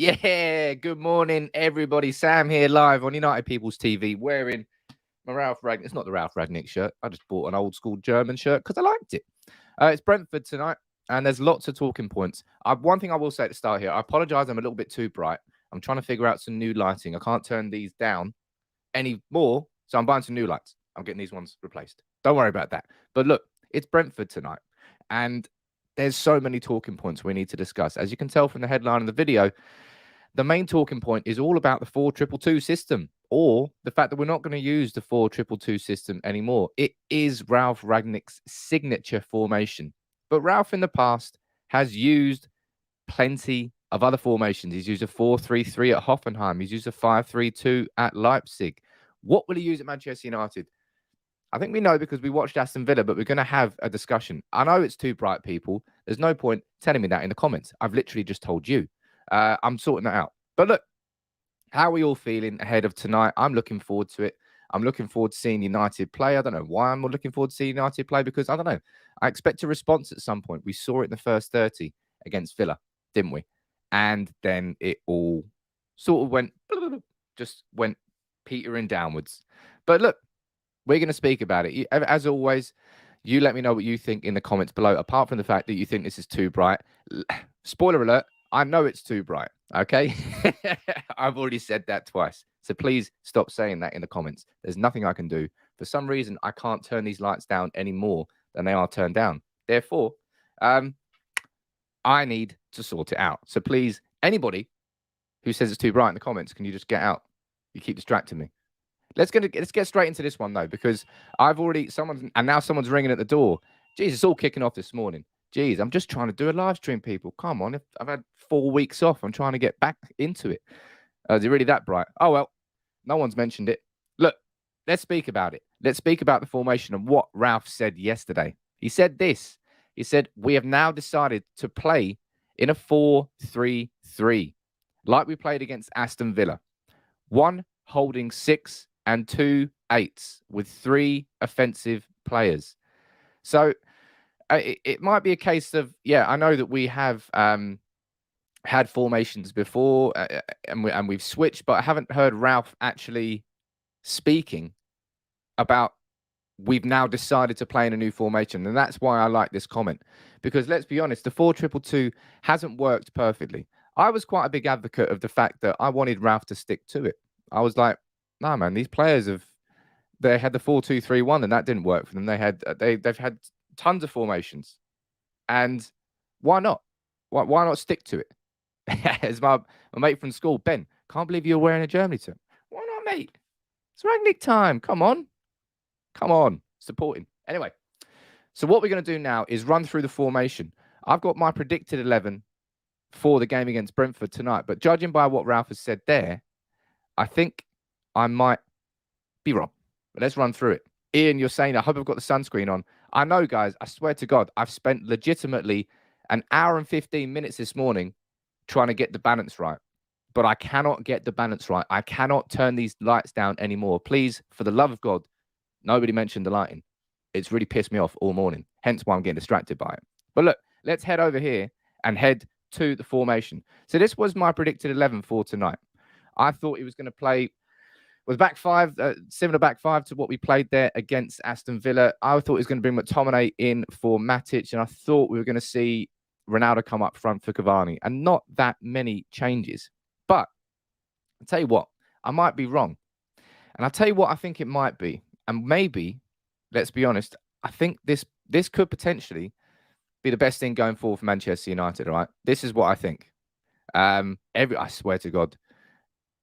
Yeah, good morning, everybody. Sam here live on United People's TV wearing my Ralf Rangnick. It's not the Ralf Rangnick shirt. I just bought an old school German shirt because I liked it. It's Brentford tonight, and there's lots of talking points. One thing I will say at the start here, I apologise, I'm a little bit too bright. I'm trying to figure out some new lighting. I can't turn these down anymore, so I'm buying some new lights. I'm getting these ones replaced. Don't worry about that. But look, it's Brentford tonight, and there's so many talking points we need to discuss. As you can tell from the headline of the video, the main talking point is all about the 4-2-2 system, or the fact that we're not going to use the 4-2-2 system anymore. It is Ralf Rangnick's signature formation. But Ralf in the past has used plenty of other formations. He's used a 4-3-3 at Hoffenheim. He's used a 5-3-2 at Leipzig. What will he use at Manchester United? I think we know because we watched Aston Villa, but we're going to have a discussion. I know it's too bright, people. There's no point telling me that in the comments. I've literally just told you. I'm sorting that out. But look, how are we all feeling ahead of tonight? I'm looking forward to it. I'm looking forward to seeing United play. I don't know why I'm looking forward to seeing United play, because I don't know. I expect a response at some point. We saw it in the first 30 against Villa, didn't we? And then it all sort of just went petering downwards. But look, we're going to speak about it. As always, you let me know what you think in the comments below, apart from the fact that you think this is too bright. Spoiler alert, I know it's too bright, okay? I've already said that twice. So please stop saying that in the comments. There's nothing I can do. For some reason, I can't turn these lights down any more than they are turned down. Therefore, I need to sort it out. So please, anybody who says it's too bright in the comments, can you just get out? You keep distracting me. Let's get straight into this one, though, because now someone's ringing at the door. Jeez, it's all kicking off this morning. Jeez, I'm just trying to do a live stream, people. Come on. I've had 4 weeks off. I'm trying to get back into it. Is it really that bright? Oh, well, no one's mentioned it. Look, let's speak about it. Let's speak about the formation and what Ralf said yesterday. He said this. He said, we have now decided to play in a 4-3-3, like we played against Aston Villa. 1 holding 6 and 2 8s with 3 offensive players. So it might be a case of, I know that we have had formations before and we've switched, but I haven't heard Ralf actually speaking about we've now decided to play in a new formation. And that's why I like this comment, because let's be honest, the 4-2-2 hasn't worked perfectly. I was quite a big advocate of the fact that I wanted Ralf to stick to it. I was like, no, man, these players they had the 4-2-3-1 and that didn't work for them. They've had tons of formations, and why not? Why not stick to it? As my mate from school, Ben, can't believe you're wearing a Germany shirt. Why not, mate? It's Rangnick time. Come on, support him. Anyway, so what we're going to do now is run through the formation. I've got my predicted 11 for the game against Brentford tonight, but judging by what Ralf has said there, I think I might be wrong. But let's run through it. Ian, you're saying, I hope I've got the sunscreen on. I know, guys. I swear to God, I've spent legitimately an hour and 15 minutes this morning trying to get the balance right. But I cannot get the balance right. I cannot turn these lights down anymore. Please, for the love of God, nobody mentioned the lighting. It's really pissed me off all morning. Hence why I'm getting distracted by it. But look, let's head over here and head to the formation. So this was my predicted 11 for tonight. I thought he was going to play with back five, similar back five to what we played there against Aston Villa. I thought he was going to bring McTominay in for Matic, and I thought we were going to see Ronaldo come up front for Cavani, and not that many changes. But I'll tell you what, I might be wrong. And I'll tell you what I think it might be. And maybe, let's be honest, I think this could potentially be the best thing going forward for Manchester United, all right? This is what I think. I swear to God,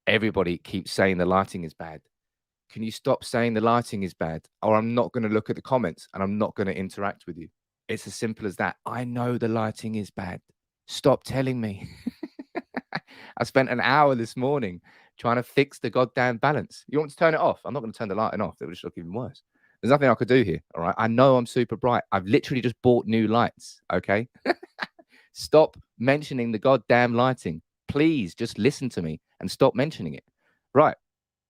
everybody keeps saying the lighting is bad. Can you stop saying the lighting is bad? Or I'm not going to look at the comments and I'm not going to interact with you. It's as simple as that. I know the lighting is bad. Stop telling me. I spent an hour this morning trying to fix the goddamn balance. You want to turn it off? I'm not going to turn the lighting off. It would just look even worse. There's nothing I could do here, all right? I know I'm super bright. I've literally just bought new lights, okay? Stop mentioning the goddamn lighting. Please just listen to me and stop mentioning it. Right,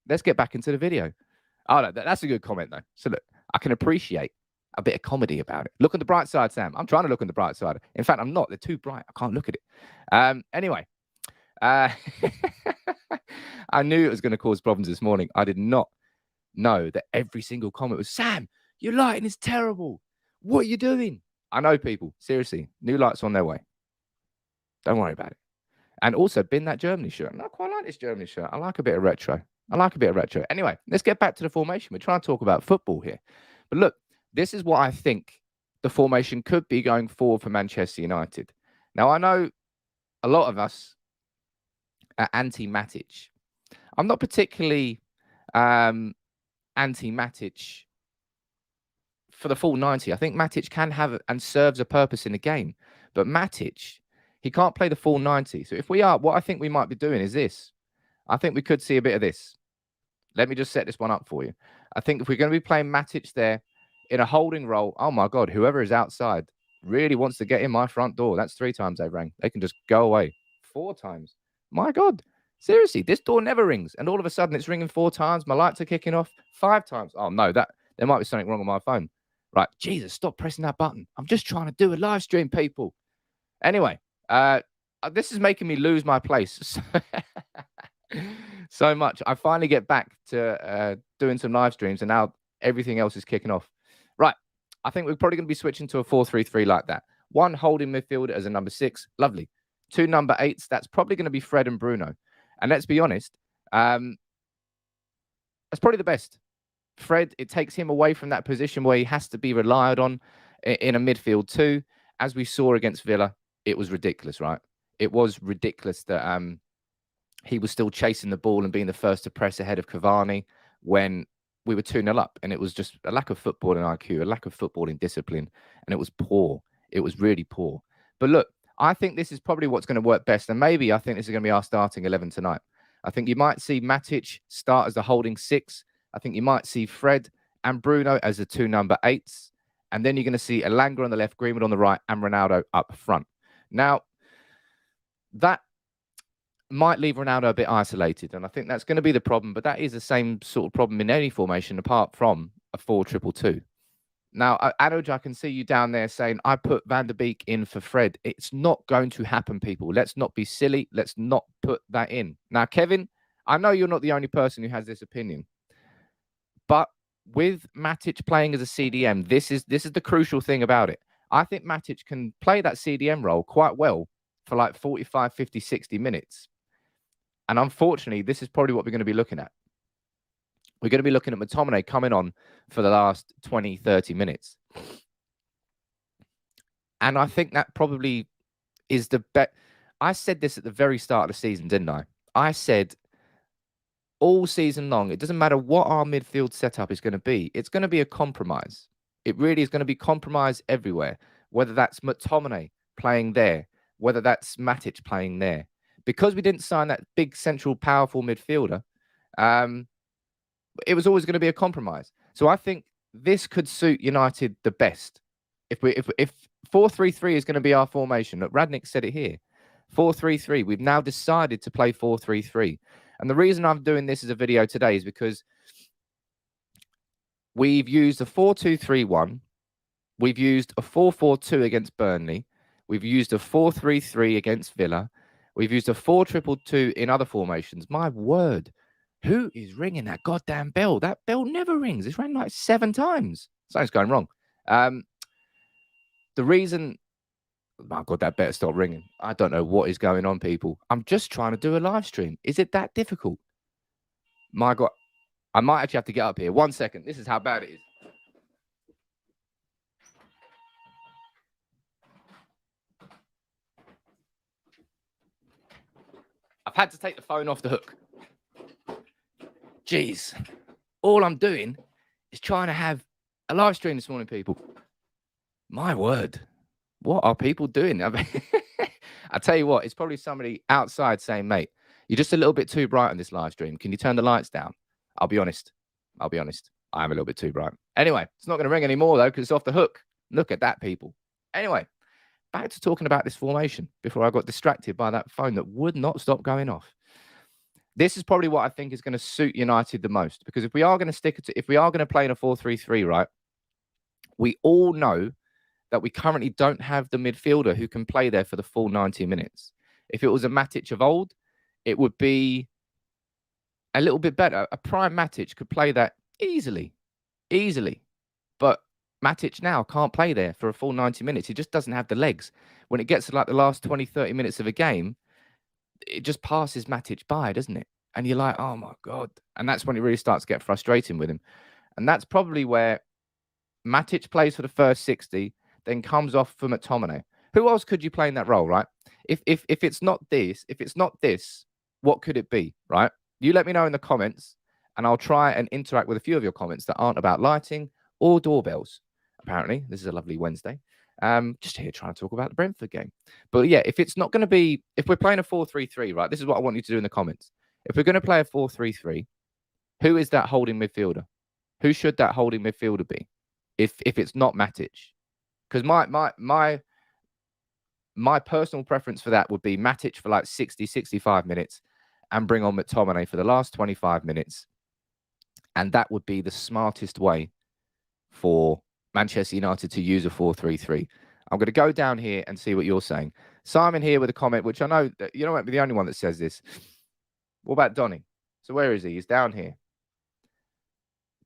let's get back into the video. Oh, no, that's a good comment, though. So, look, I can appreciate a bit of comedy about it. Look on the bright side, Sam. I'm trying to look on the bright side. In fact, I'm not. They're too bright. I can't look at it. Anyway, I knew it was going to cause problems this morning. I did not know that every single comment was, Sam, your lighting is terrible. What are you doing? I know, people. Seriously, new lights on their way. Don't worry about it. And also, bin that Germany shirt. And I quite like this Germany shirt. I like a bit of retro. Anyway, let's get back to the formation. We're trying to talk about football here. But look, this is what I think the formation could be going forward for Manchester United. Now, I know a lot of us are anti-Matic. I'm not particularly anti-Matic for the full 90. I think Matic can have and serves a purpose in the game. But Matic, he can't play the full 90. So if we are, what I think we might be doing is this. I think we could see a bit of this. Let me just set this one up for you. I think if we're going to be playing Matic there in a holding role, oh my God, whoever is outside really wants to get in my front door. That's 3 times they've rang. They can just go away. 4 times. My God. Seriously, this door never rings. And all of a sudden it's ringing 4 times. My lights are kicking off 5 times. Oh no, there might be something wrong on my phone. Right. Jesus, stop pressing that button. I'm just trying to do a live stream, people. Anyway, this is making me lose my place. So much. I finally get back to doing some live streams, and now everything else is kicking off. Right. I think we're probably going to be switching to a 4-3-3 like that. 1 holding midfield as a number 6. Lovely. 2 number 8s. That's probably going to be Fred and Bruno. And let's be honest, that's probably the best. Fred, it takes him away from that position where he has to be relied on in a midfield too. As we saw against Villa, it was ridiculous, right? It was ridiculous that he was still chasing the ball and being the first to press ahead of Cavani when we were 2-0 up. And it was just a lack of footballing IQ, a lack of footballing discipline. And it was poor. It was really poor. But look, I think this is probably what's going to work best. And maybe I think this is going to be our starting 11 tonight. I think you might see Matic start as the holding 6. I think you might see Fred and Bruno as the 2 number 8s. And then you're going to see Elanga on the left, Greenwood on the right, and Ronaldo up front. Now, that might leave Ronaldo a bit isolated. And I think that's going to be the problem. But that is the same sort of problem in any formation apart from a 4-2-2. Now, Anuj, I can see you down there saying, I put Van der Beek in for Fred. It's not going to happen, people. Let's not be silly. Let's not put that in. Now, Kevin, I know you're not the only person who has this opinion. But with Matic playing as a CDM, this is the crucial thing about it. I think Matic can play that CDM role quite well for like 45, 50, 60 minutes. And unfortunately, this is probably what we're going to be looking at. We're going to be looking at McTominay coming on for the last 20, 30 minutes. And I think that probably is the best. I said this at the very start of the season, didn't I? I said all season long, it doesn't matter what our midfield setup is going to be. It's going to be a compromise. It really is going to be compromise everywhere, whether that's McTominay playing there, whether that's Matic playing there. Because we didn't sign that big central powerful midfielder, it was always going to be a compromise. So I think this could suit United the best. If 4-3-3 is going to be our formation, look, Rangnick said it here, 4-3-3. We've now decided to play 4-3-3. And the reason I'm doing this as a video today is because we've used a 4-2-3-1. We've used a 4-4-2 against Burnley. We've used a 4-3-3 against Villa. We've used a 4-2-2 in other formations. My word. Who is ringing that goddamn bell? That bell never rings. It's rang like 7 times. Something's going wrong. The reason... My God, that better stop ringing. I don't know what is going on, people. I'm just trying to do a live stream. Is it that difficult? My God. I might actually have to get up here. 1 second. This is how bad it is. I've had to take the phone off the hook. Jeez. All I'm doing is trying to have a live stream this morning, people. My word. What are people doing? I mean, I tell you what, it's probably somebody outside saying, mate, you're just a little bit too bright on this live stream. Can you turn the lights down? I'll be honest. I am a little bit too bright. Anyway, it's not going to ring anymore, though, because it's off the hook. Look at that, people. Anyway, back to talking about this formation before I got distracted by that phone that would not stop going off. This is probably what I think is going to suit United the most, because if we are going to play in a 4-3-3, right, we all know that we currently don't have the midfielder who can play there for the full 90 minutes. If it was a Matic of old, it would be a little bit better. A prime Matic could play that easily. But Matic now can't play there for a full 90 minutes. He just doesn't have the legs. When it gets to like the last 20, 30 minutes of a game, it just passes Matic by, doesn't it? And you're like, oh my God. And that's when it really starts to get frustrating with him. And that's probably where Matic plays for the first 60, then comes off for McTominay. Who else could you play in that role, right? If it's not this, what could it be, right? You let me know in the comments, and I'll try and interact with a few of your comments that aren't about lighting or doorbells. Apparently, this is a lovely Wednesday. Just here trying to talk about the Brentford game. But yeah, if it's not going to be, if we're playing a 4-3-3, right? This is what I want you to do in the comments. If we're going to play a 4-3-3, who is that holding midfielder? Who should that holding midfielder be? If it's not Matic, because my personal preference for that would be Matic for like 60, 65 minutes and bring on McTominay for the last 25 minutes. And that would be the smartest way for Manchester United to use a 4-3-3. I'm going to go down here and see what you're saying. Simon here with a comment, which I know that you don't want to be the only one that says this. What about Donny? So where is he? He's down here.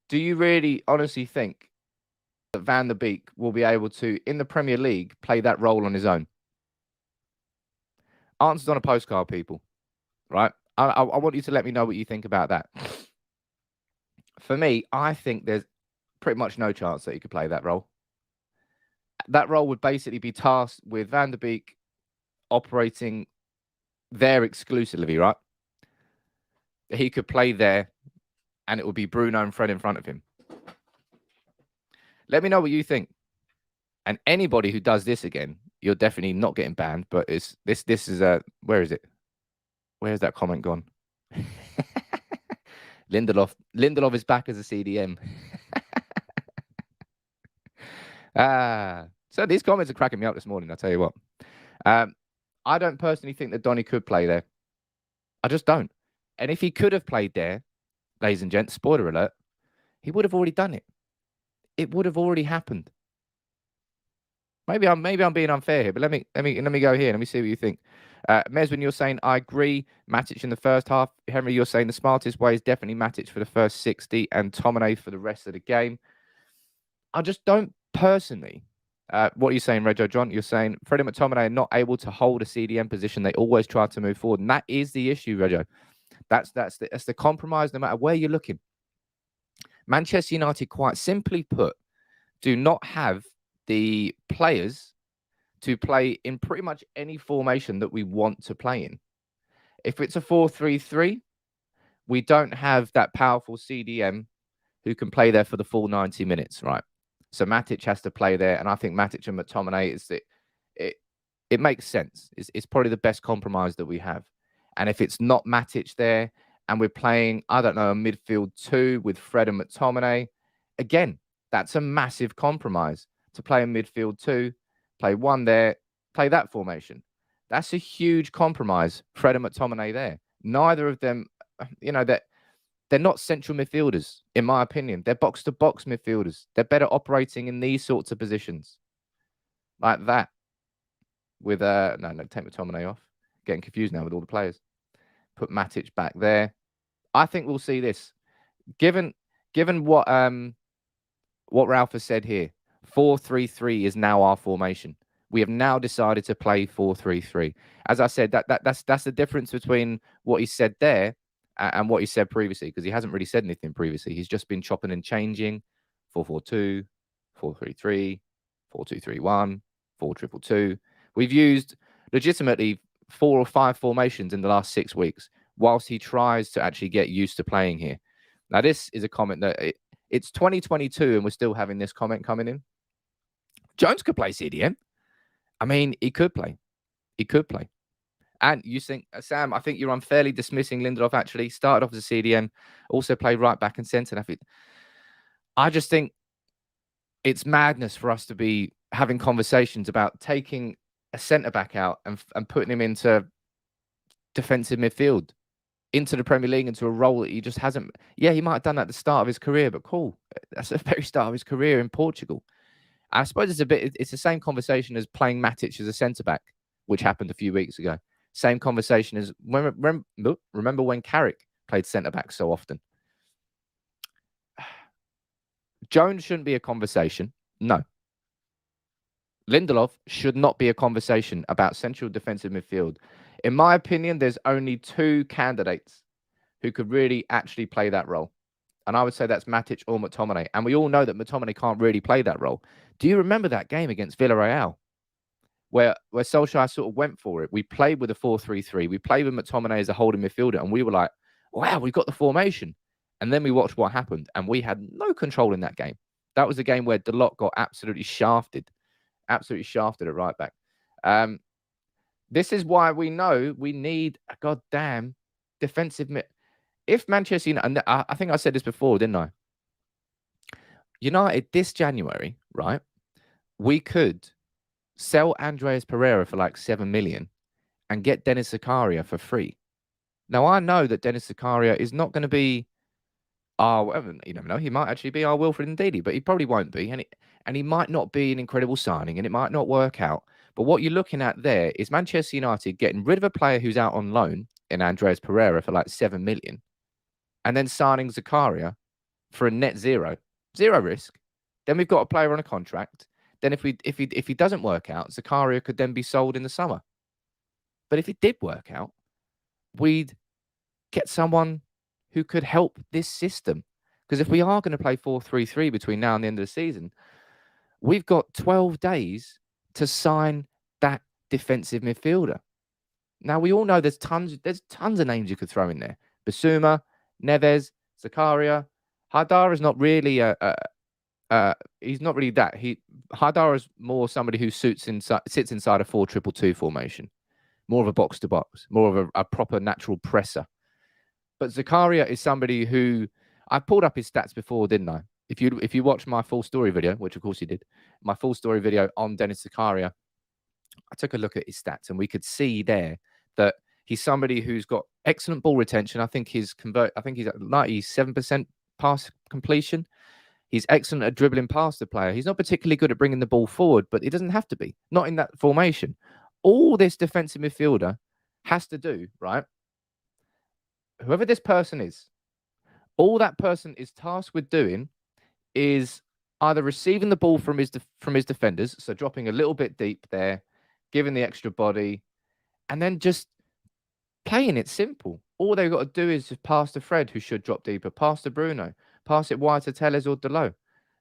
Do you really honestly think that Van der Beek will be able to, in the Premier League, play that role on his own? Answers on a postcard, people. Right? I want you to let me know what you think about that. For me, I think there's pretty much no chance that he could play that role. That role would basically be tasked with Van der Beek operating there exclusively, right? He could play there, and it would be Bruno and Fred in front of him. Let me know what you think. And anybody who does this again, you're definitely not getting banned. But it's this is a, where is it? Where's that comment gone? Lindelof is back as a CDM. So these comments are cracking me up this morning, I'll tell you what. I don't personally think that Donny could play there. I just don't. And if he could have played there, ladies and gents, spoiler alert, he would have already done it. It would have already happened. Maybe I'm being unfair here, but let me go here. Let me see what you think. Meswin, you're saying I agree. Matic in the first half. Henry, you're saying the smartest way is definitely Matic for the first 60 and Tominay for the rest of the game. I just don't personally. What are you saying, Rego John? You're saying Freddie McTominay are not able to hold a CDM position. They always try to move forward, and that is the issue, Rego. That's the compromise. No matter where you're looking, Manchester United, quite simply put, do not have the players to play in pretty much any formation that we want to play in. If it's a 4-3-3, we don't have that powerful CDM who can play there for the full 90 minutes, right? So Matic has to play there, and I think Matic and McTominay it makes sense. It's probably the best compromise that we have. And if it's not Matic there, and we're playing, I don't know, a midfield 2 with Fred and McTominay, again, that's a massive compromise to play a midfield 2, play 1 there, play that formation. That's a huge compromise. Fred and McTominay there. Neither of them, they're not central midfielders, in my opinion. They're box-to-box midfielders. They're better operating in these sorts of positions. Like that. With, no, take McTominay off. Getting confused now with all the players. Put Matic back there. I think we'll see this. Given what Ralf has said here, 4-3-3 is now our formation. We have now decided to play 4-3-3. As I said, that's the difference between what he said there and what he said previously, because he hasn't really said anything previously. He's just been chopping and changing. 4-4-2, 4-3-3, 4-2-3-1, 4-2-2. We've used legitimately 4 or 5 formations in the last 6 weeks, whilst he tries to actually get used to playing here. Now, this is a comment that it's 2022 and we're still having this comment coming in. Jones could play CDM. I mean, he could play. He could play. And you think, Sam, I think you're unfairly dismissing Lindelof, actually. Started off as a CDM, also played right back and centre. I just think it's madness for us to be having conversations about taking a centre-back out and putting him into defensive midfield, into the Premier League, into a role that he just hasn't. Yeah, he might have done that at the start of his career, but cool. That's the very start of his career in Portugal. I suppose it's the same conversation as playing Matic as a centre-back, which happened a few weeks ago. same conversation as remember when Carrick played centre-back so often. Jones shouldn't be a conversation. No. Lindelof should not be a conversation about central defensive midfield. In my opinion, there's only 2 candidates who could really actually play that role. And I would say that's Matic or McTominay. And we all know that McTominay can't really play that role. Do you remember that game against Villarreal where Solskjaer sort of went for it? We played with a 4-3-3. We played with McTominay as a holding midfielder. And we were like, wow, we got the formation. And then we watched what happened. And we had no control in that game. That was a game where Delort got absolutely shafted. Absolutely shafted at right back. This is why we know we need a goddamn defensive mid. If Manchester United, and I think I said this before, didn't I? United this January, right? We could sell Andreas Pereira for like 7 million and get Dennis Zakaria for free. Now, I know that Dennis Zakaria is not going to be you never know. He might actually be our Wilfred Ndidi, but he probably won't be. And he might not be an incredible signing and it might not work out. But what you're looking at there is Manchester United getting rid of a player who's out on loan in Andreas Pereira for like 7 million and then signing Zakaria for a net zero risk. Then we've got a player on a contract. Then if he doesn't work out, Zakaria could then be sold in the summer. But if it did work out, we'd get someone who could help this system. Because if we are going to play 4-3-3 between now and the end of the season, we've got 12 days to sign that defensive midfielder. Now, we all know there's tons of names you could throw in there. Basuma, Neves, Zakaria. Haidar is not really he's not really that. Haidar is more somebody who sits inside a 4-2-2 formation. More of a box-to-box, more of a proper natural presser. But Zakaria is somebody who I pulled up his stats before, didn't I? If you watch my full story video, which of course you did, my full story video on Dennis Zakaria, I took a look at his stats and we could see there that he's somebody who's got excellent ball retention. I think he's at 97% pass completion. He's excellent at dribbling past the player. He's not particularly good at bringing the ball forward, but he doesn't have to be. Not in that formation. All this defensive midfielder has to do, right? Whoever this person is, all that person is tasked with doing is either receiving the ball from his defenders, so dropping a little bit deep there, giving the extra body, and then just playing it simple. All they've got to do is just pass to Fred, who should drop deeper, pass to Bruno, pass it wide to Telles or Delot.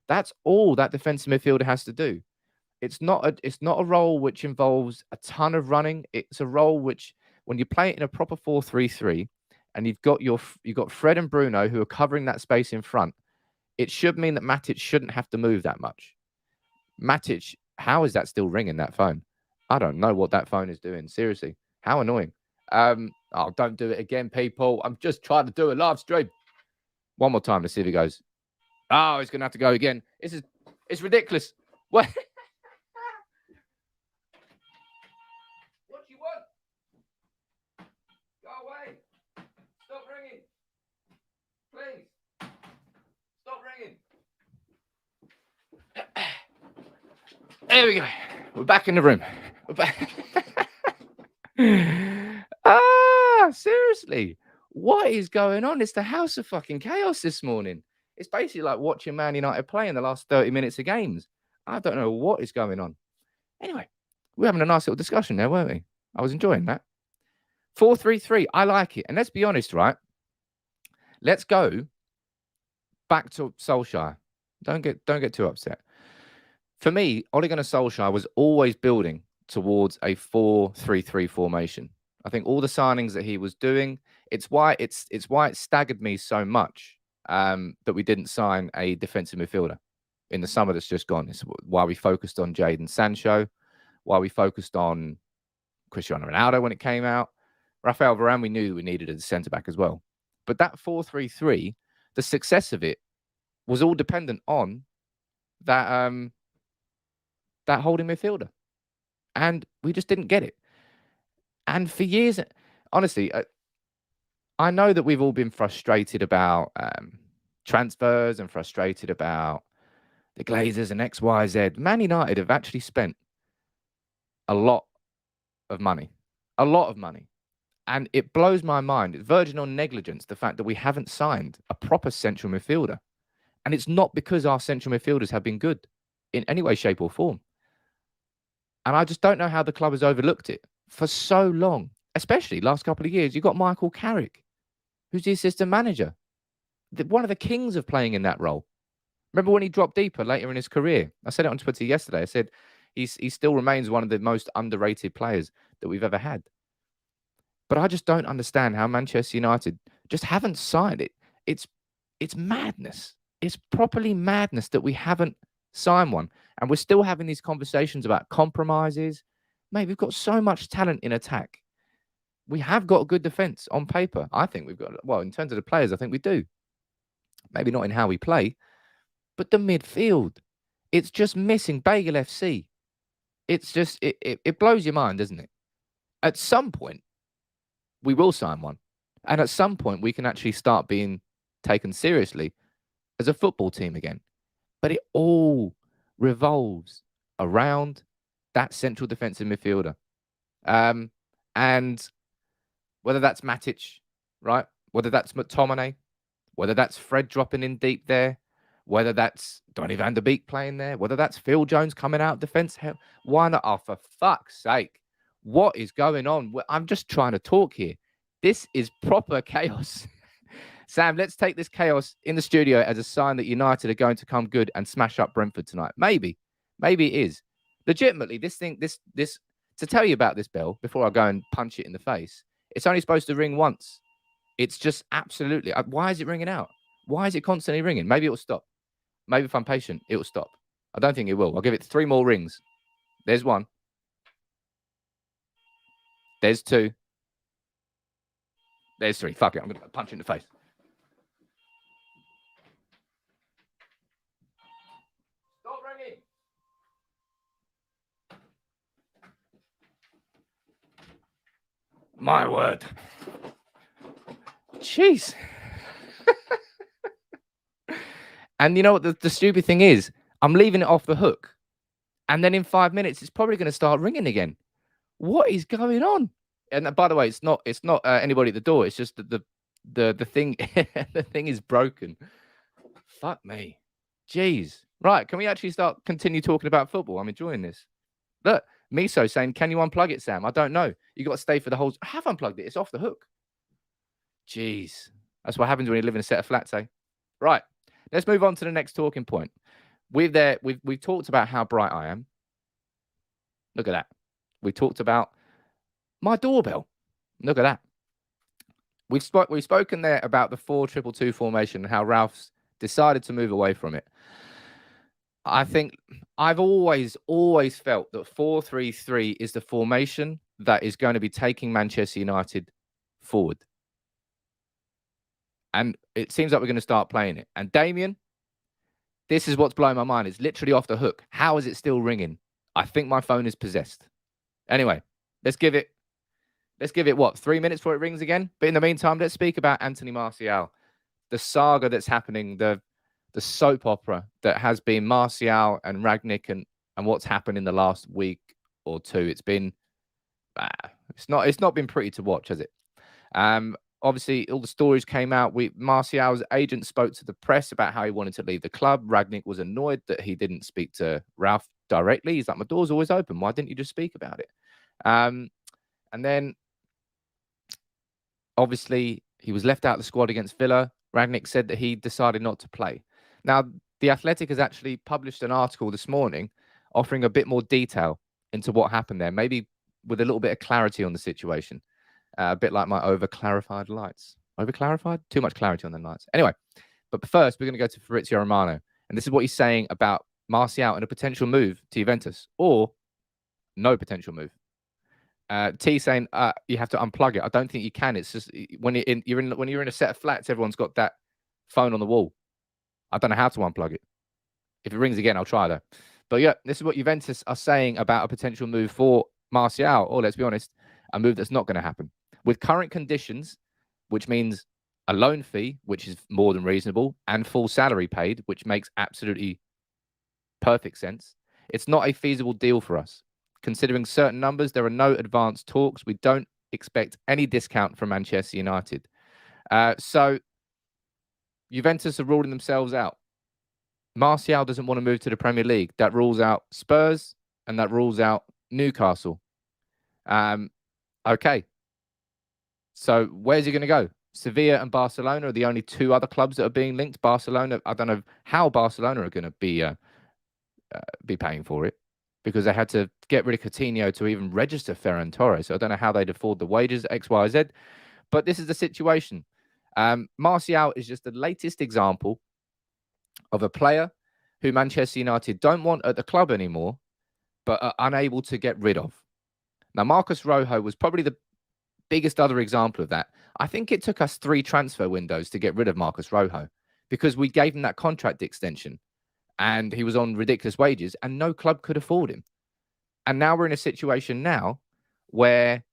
That's all that defensive midfielder has to do. It's not a role which involves a ton of running. It's a role which, when you play it in a proper 4-3-3, and you've got Fred and Bruno who are covering that space in front, it should mean that Matic shouldn't have to move that much. Matic, how is that still ringing, that phone? I don't know what that phone is doing. Seriously, how annoying. Don't do it again, people. I'm just trying to do a live stream. One more time to see if it goes. Oh, he's going to have to go again. It's ridiculous. What? What do you want? Go away. Stop ringing. Please. Stop ringing. There we go. We're back in the room. We're back. Seriously. What is going on? It's the house of fucking chaos this morning. It's basically like watching Man United play in the last 30 minutes of games. I don't know what is going on. Anyway, we're having a nice little discussion there, weren't we? I was enjoying that. 4-3-3. I like it. And let's be honest, right? Let's go back to Solskjaer. Don't get too upset. For me, Ole Gunnar Solskjaer was always building towards a 4-3-3 formation. I think all the signings that he was doing, it's why it staggered me so much that we didn't sign a defensive midfielder in the summer that's just gone. It's why we focused on Jadon Sancho, why we focused on Cristiano Ronaldo when it came out. Rafael Varane, we knew we needed a centre-back as well. But that 4-3-3, the success of it was all dependent on that that holding midfielder. And we just didn't get it. And for years, honestly, I know that we've all been frustrated about transfers and frustrated about the Glazers and X, Y, Z. Man United have actually spent a lot of money. a lot of money. And it blows my mind. It's verging on negligence, the fact that we haven't signed a proper central midfielder. And it's not because our central midfielders have been good in any way, shape, or form. And I just don't know how the club has overlooked it for so long, especially last couple of years. You've got Michael Carrick, who's the assistant manager, one of the kings of playing in that role. Remember when he dropped deeper later in his career? I said it on Twitter yesterday. I said he still remains one of the most underrated players that we've ever had. But I just don't understand how Manchester United just haven't signed it. It's madness. It's properly madness that we haven't signed one. And we're still having these conversations about compromises. Mate, we've got so much talent in attack. We have got a good defence on paper. I think we've got, well, in terms of the players, I think we do. Maybe not in how we play, but the midfield, it's just missing Bagel FC. It's just, it blows your mind, doesn't it? At some point, we will sign one. And at some point, we can actually start being taken seriously as a football team again. But it all revolves around that central defensive midfielder. And whether that's Matic, right? Whether that's McTominay, whether that's Fred dropping in deep there, whether that's Donny van der Beek playing there, whether that's Phil Jones coming out defence. Why not? Oh, for fuck's sake. What is going on? I'm just trying to talk here. This is proper chaos. Sam, let's take this chaos in the studio as a sign that United are going to come good and smash up Brentford tonight. Maybe it is. Legitimately, this to tell you about this bell before I go and punch it in the face, it's only supposed to ring once. It's just absolutely. Why is it ringing out? Why is it constantly ringing? Maybe it will stop. Maybe if I'm patient, it will stop. I don't think it will. I'll give it 3 more rings. There's 1. There's 2. There's 3. Fuck it. I'm going to punch it in the face. Stop ringing. My word. Jeez. And you know what the stupid thing is? I'm leaving it off the hook. And then in 5 minutes, it's probably going to start ringing again. What is going on? And by the way, it's not anybody at the door. It's just that the thing the thing is broken. Fuck me. Jeez. Right. Can we actually continue talking about football? I'm enjoying this. Look, Miso saying, can you unplug it, Sam? I don't know. You got to stay for the whole. I have unplugged it. It's off the hook. Jeez. That's what happens when you live in a set of flats, eh? Right. Let's move on to the next talking point. We've talked about how bright I am. Look at that. We talked about my doorbell. Look at that. We've spoken there about the 4-2-2 formation and how Ralph's decided to move away from it. I think I've always felt that 4-3-3 is the formation that is going to be taking Manchester United forward. And it seems like we're going to start playing it. And Damien, this is what's blowing my mind. It's literally off the hook. How is it still ringing? I think my phone is possessed. Anyway, let's give it, what, 3 minutes before it rings again? But in the meantime, let's speak about Anthony Martial. The saga that's happening, the soap opera that has been Martial and Rangnick and what's happened in the last week or two. It's been, it's not been pretty to watch, has it? Obviously, all the stories came out. Martial's agent spoke to the press about how he wanted to leave the club. Rangnick was annoyed that he didn't speak to Ralf directly. He's like, my door's always open. Why didn't you just speak about it? And then, obviously, he was left out of the squad against Villa. Rangnick said that he decided not to play. Now, The Athletic has actually published an article this morning offering a bit more detail into what happened there, maybe with a little bit of clarity on the situation. A bit like my over-clarified lights. Over-clarified? Too much clarity on the lights. Anyway, but first, we're going to go to Fabrizio Romano. And this is what he's saying about Martial and a potential move to Juventus, or no potential move. T saying you have to unplug it. I don't think you can. It's just when you're in a set of flats, everyone's got that phone on the wall. I don't know how to unplug it. If it rings again, I'll try though. But yeah, this is what Juventus are saying about a potential move for Martial, or let's be honest, a move that's not going to happen. With current conditions, which means a loan fee, which is more than reasonable, and full salary paid, which makes absolutely perfect sense, it's not a feasible deal for us. Considering certain numbers, there are no advanced talks. We don't expect any discount from Manchester United. So Juventus are ruling themselves out. Martial doesn't want to move to the Premier League. That rules out Spurs and that rules out Newcastle. Okay. So where's he going to go? Sevilla and Barcelona are the only two other clubs that are being linked. Barcelona, I don't know how Barcelona are going to be paying for it, because they had to get rid of Coutinho to even register Ferran Torres. So I don't know how they'd afford the wages, X, Y, Z. But this is the situation. Martial is just the latest example of a player who Manchester United don't want at the club anymore, but are unable to get rid of. Now, Marcos Rojo was probably the biggest other example of that. I think it took us 3 transfer windows to get rid of Marcos Rojo, because we gave him that contract extension and he was on ridiculous wages and no club could afford him. And now we're in a situation now where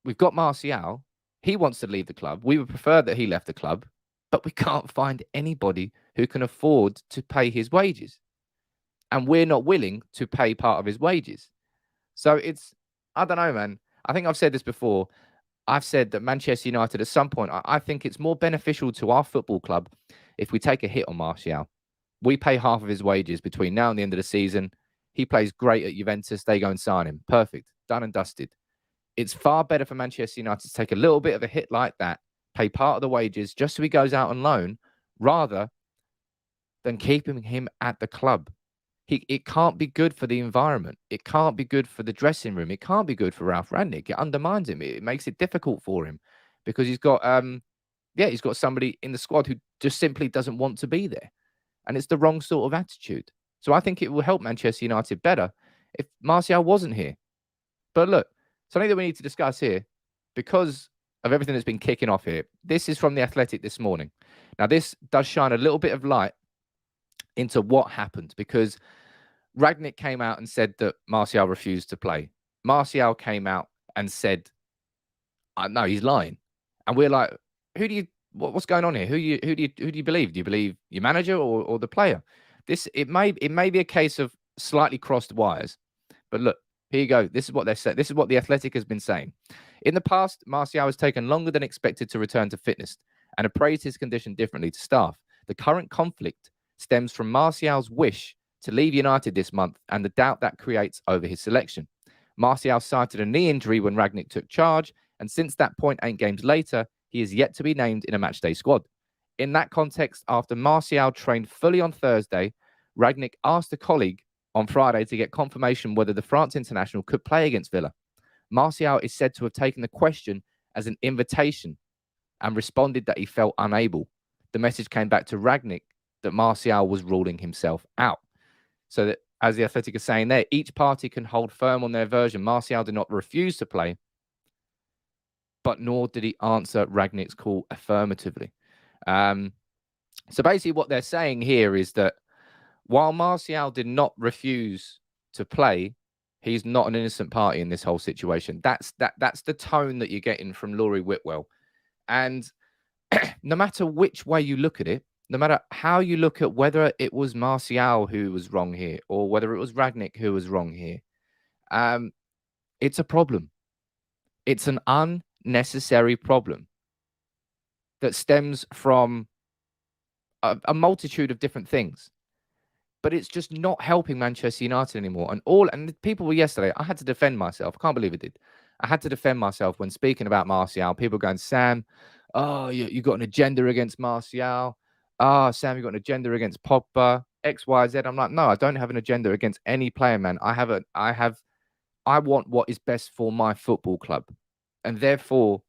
we've got Martial. He wants to leave the club. We would prefer that he left the club, but we can't find anybody who can afford to pay his wages. And we're not willing to pay part of his wages. So it's, I don't know, man. I think I've said this before. I've said that Manchester United, at some point, I think it's more beneficial to our football club if we take a hit on Martial. We pay half of his wages between now and the end of the season. He plays great at Juventus. They go and sign him. Perfect. Done and dusted. It's far better for Manchester United to take a little bit of a hit like that, pay part of the wages just so he goes out on loan, rather than keeping him at the club. It can't be good for the environment. It can't be good for the dressing room. It can't be good for Ralf Rangnick. It undermines him. It makes it difficult for him, because he's got he's got somebody in the squad who just simply doesn't want to be there. And it's the wrong sort of attitude. So I think it will help Manchester United better if Martial wasn't here. But look, something that we need to discuss here, because of everything that's been kicking off here. This is from The Athletic this morning. Now, this does shine a little bit of light into what happened, because Rangnick came out and said that Martial refused to play. Martial came out and said, no, he's lying. And we're like, what's going on here? Who do you believe? Do you believe your manager or the player? It may be a case of slightly crossed wires. But look, here you go. This is what they said. This is what The Athletic has been saying. In the past, Martial has taken longer than expected to return to fitness and appraised his condition differently to staff. The current conflict stems from Martial's wish to leave United this month and the doubt that creates over his selection. Martial cited a knee injury when Rangnick took charge, and since that point, 8 games later, he is yet to be named in a matchday squad. In that context, after Martial trained fully on Thursday, Rangnick asked a colleague on Friday to get confirmation whether the France international could play against Villa. Martial is said to have taken the question as an invitation and responded that he felt unable. The message came back to Rangnick that Martial was ruling himself out. So that, as The Athletic is saying there, each party can hold firm on their version. Martial did not refuse to play, but nor did he answer Rangnick's call affirmatively. So basically what they're saying here is that while Martial did not refuse to play, he's not an innocent party in this whole situation. That's the tone that you're getting from Laurie Whitwell. And no matter which way you look at it, no matter how you look at whether it was Martial who was wrong here or whether it was Rangnick who was wrong here, it's a problem. It's an unnecessary problem that stems from a multitude of different things. But it's just not helping Manchester United anymore. And people were yesterday, I had to defend myself. I can't believe it did. I had to defend myself when speaking about Martial. People going, Sam, you got an agenda against Martial. Sam, you got an agenda against Pogba, X, Y, Z. I'm like, no, I don't have an agenda against any player, man. I want what is best for my football club. And therefore,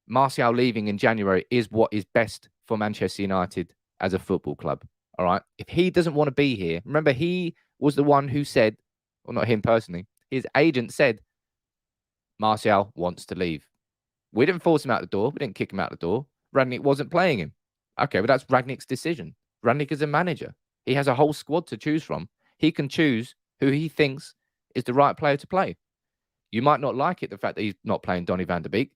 Martial leaving in January is what is best for Manchester United as a football club. All right. If he doesn't want to be here, remember, he was the one who said, well, not him personally, his agent said, Martial wants to leave. We didn't force him out the door. We didn't kick him out the door. Rangnick wasn't playing him. Okay, but that's Rangnick's decision. Rangnick is a manager. He has a whole squad to choose from. He can choose who he thinks is the right player to play. You might not like it, the fact that he's not playing Donny van der Beek.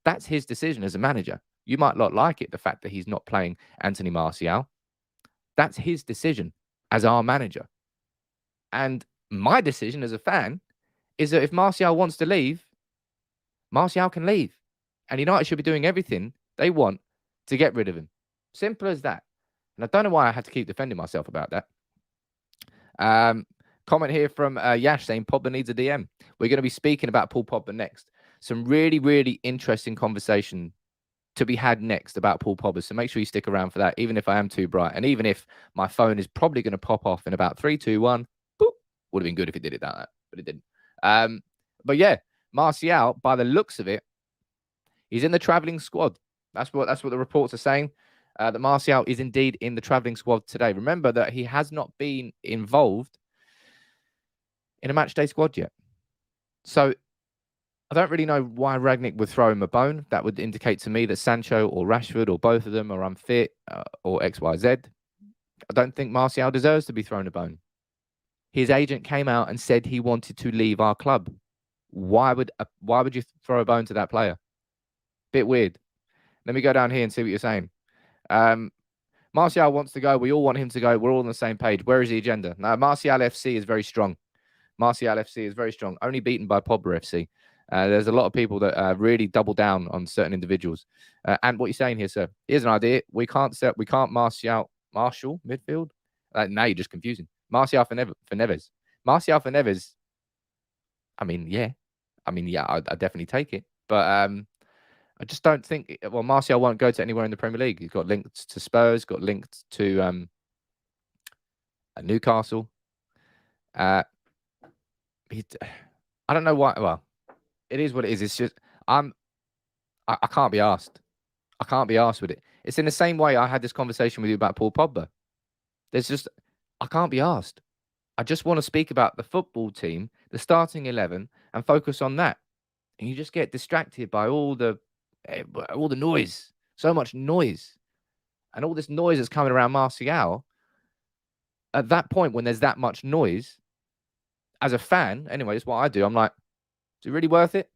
That's his decision as a manager. You might not like it, the fact that he's not playing Anthony Martial. That's his decision as our manager. And My decision as a fan is that if Martial wants to leave, Martial can leave. And United should be doing everything they want to get rid of him. Simple as that. And I don't know why I had to keep defending myself about that. Comment here from Yash saying Pogba needs a DM. We're going to be speaking about Paul Pogba next. Some really, really interesting conversation to be had next about Paul Pogba. So make sure you stick around for that, even if I am too bright. And even if my phone is probably going to pop off in about 3, 2, 1. Boop. Would have been good if it did it like that, but it didn't. But yeah, Martial, by the looks of it, he's in the travelling squad. That's what the reports are saying. That Martial is indeed in the travelling squad today. Remember that he has not been involved in a match day squad yet. So I don't really know why Rangnick would throw him a bone. That would indicate to me that Sancho or Rashford or both of them are unfit or XYZ. I don't think Martial deserves to be thrown a bone. His agent came out and said he wanted to leave our club. Why would you throw a bone to that player? Bit weird. Let me go down here and see what you're saying. Martial wants to go. We all want him to go. We're all on the same page. Where is the agenda? Now, Martial FC is very strong. Martial FC is very strong. Only beaten by Pogba FC. There's a lot of people that really double down on certain individuals. And what you're saying here, sir, here's an idea. We can't Martial midfield. Now you're just confusing. Martial for Neves. Martial for Neves. I mean, yeah. I definitely take it. But I just don't think. Well, Martial won't go to anywhere in the Premier League. He's got linked to Spurs. Got linked to Newcastle. I don't know why. Well, it is what it is. It's just I can't be asked. I can't be asked with it. It's in the same way I had this conversation with you about Paul Pogba. I can't be asked. I just want to speak about the football team, the starting 11, and focus on that. And you just get distracted by all the noise, so much noise, and all this noise that's coming around Martial. At that point, when there's that much noise, as a fan, anyway, it's what I do. I'm like, is it really worth it?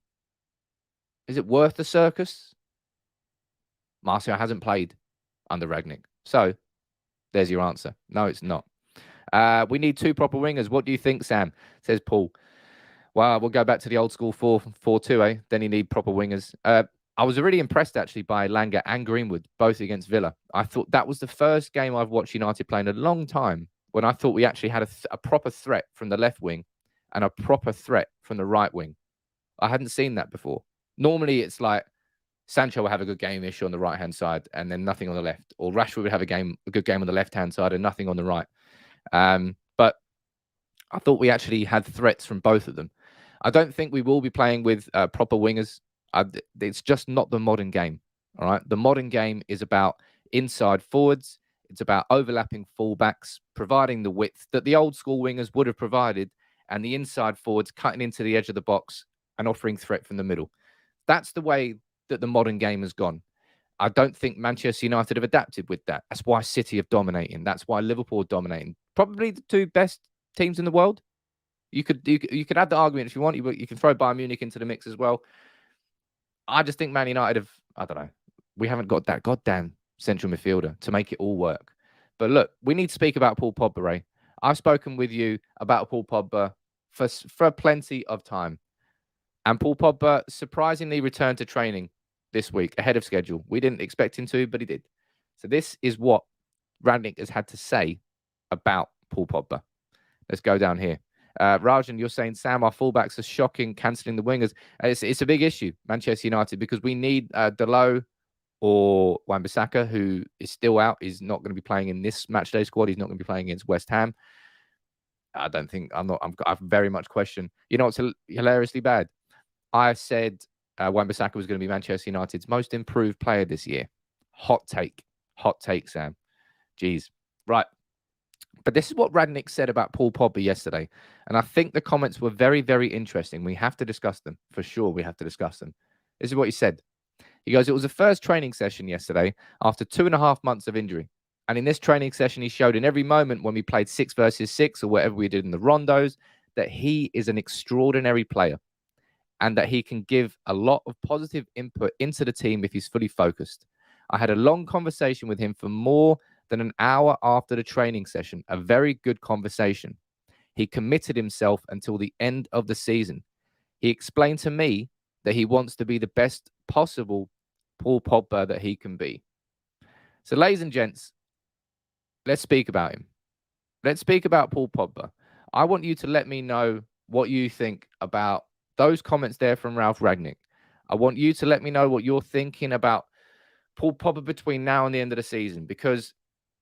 Is it worth the circus? Martial hasn't played under Rangnick. So there's your answer. No, it's not. We need 2 proper wingers. What do you think, Sam? Says Paul. Well, we'll go back to the old school 4-4-2, eh? Then you need proper wingers. I was really impressed, actually, by Langer and Greenwood, both against Villa. I thought that was the first game I've watched United play in a long time when I thought we actually had a proper threat from the left wing and a proper threat from the right wing. I hadn't seen that before. Normally, it's like Sancho will have a good game-ish on the right-hand side and then nothing on the left. Or Rashford would have a good game on the left-hand side and nothing on the right. But I thought we actually had threats from both of them. I don't think we will be playing with proper wingers. It's just not the modern game. All right. The modern game is about inside forwards. It's about overlapping fullbacks, providing the width that the old school wingers would have provided, and the inside forwards cutting into the edge of the box and offering threat from the middle. That's the way that the modern game has gone. I don't think Manchester United have adapted with that. That's why City have dominating. That's why Liverpool are dominating. Probably the 2 best teams in the world. You could add the argument if you want. You can throw Bayern Munich into the mix as well. I just think Man United have, I don't know, we haven't got that goddamn central midfielder to make it all work. But look, we need to speak about Paul Pogba, Ray. I've spoken with you about Paul Pogba for plenty of time. And Paul Pogba surprisingly returned to training this week ahead of schedule. We didn't expect him to, but he did. So this is what Rangnick has had to say about Paul Pogba. Let's go down here. Rajan, you're saying, Sam, our fullbacks are shocking, cancelling the wingers. It's a big issue, Manchester United, because we need Delo or Wan-Bissaka, who is still out. He's not going to be playing in this matchday squad. He's not going to be playing against West Ham. I don't think I very much question. You know what's hilariously bad? I said Wan-Bissaka was going to be Manchester United's most improved player this year. Hot take, Sam. Jeez. Right. But this is what Rangnick said about Paul Pogba yesterday. And I think the comments were very, very interesting. We have to discuss them. For sure, we have to discuss them. This is what he said. He goes, it was the first training session yesterday after 2.5 months of injury. And in this training session, he showed in every moment when we played 6 versus 6 or whatever we did in the rondos, that he is an extraordinary player and that he can give a lot of positive input into the team if he's fully focused. I had a long conversation with him for more than an hour after the training session, a very good conversation. He committed himself until the end of the season. He explained to me that he wants to be the best possible Paul Pogba that he can be. So, ladies and gents, let's speak about him. Let's speak about Paul Pogba. I want you to let me know what you think about those comments there from Ralf Rangnick. I want you to let me know what you're thinking about Paul Pogba between now and the end of the season, because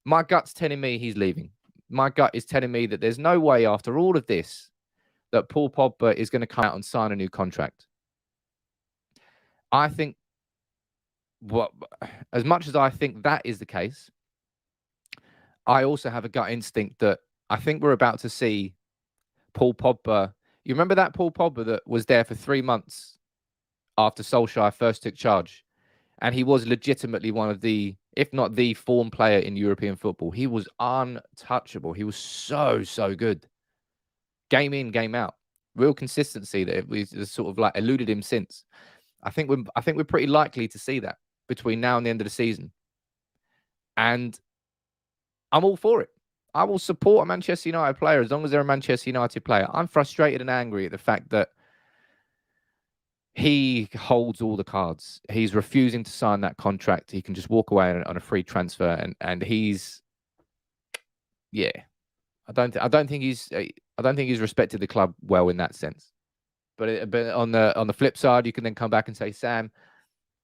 my gut's telling me he's leaving. My gut is telling me that there's no way after all of this that Paul Pogba is going to come out and sign a new contract. I think, as much as I think that is the case, I also have a gut instinct that I think we're about to see Paul Pogba. You remember that Paul Pogba that was there for 3 months after Solskjaer first took charge? And he was legitimately one of the, if not the form player in European football. He was untouchable. He was so, so good. Game in, game out. Real consistency that we sort of like eluded him since. I think we're pretty likely to see that between now and the end of the season. And I'm all for it. I will support a Manchester United player as long as they're a Manchester United player. I'm frustrated and angry at the fact that he holds all the cards. He's refusing to sign that contract. He can just walk away on a free transfer, and he's, yeah. I don't think he's respected the club well in that sense. But on the flip side, you can then come back and say, Sam,